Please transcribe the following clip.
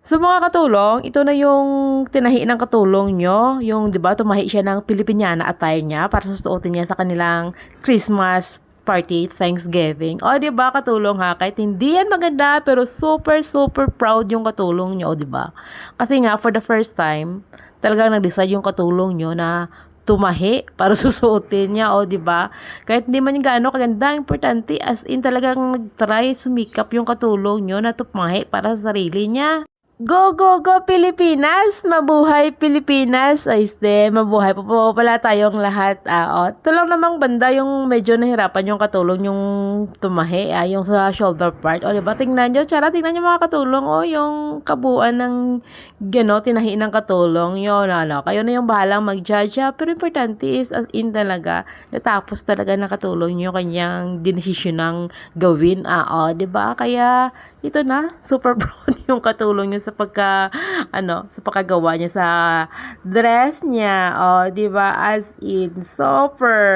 So mga katulong, ito na yung tinahi ng katulong nyo. Yung, di ba, tumahi siya ng Pilipiniana attire niya para susuotin niya sa kanilang Christmas party, Thanksgiving. O, di ba, katulong ha? Kahit hindi yan maganda, pero super, super proud yung katulong nyo, di ba? Kasi nga, for the first time, talagang nag-decide yung katulong nyo na tumahi para susuotin niya, o di ba? Kahit hindi man yung gaano kaganda, importante as in talagang nag-try sumikap yung katulong nyo na tumahi para sa sarili niya. Go, go, go, Pilipinas! Mabuhay, Pilipinas! Ay, mabuhay po pala tayong lahat. Ito lang namang banda yung medyo nahirapan yung katulong yung tumahi, yung sa shoulder part. O, diba? Tingnan nyo, tsara, tingnan nyo mga katulong, yung kabuuan ng tinahi ng katulong yun, kayo na yung bahalang mag-judge, pero importante is, as in talaga, natapos talaga nakatulong yung kanyang dinesisyon ng gawin, diba? Kaya, ito na, super proud yung katulong niya sa sa pagkagawa niya sa dress niya. 'Di ba? As in, super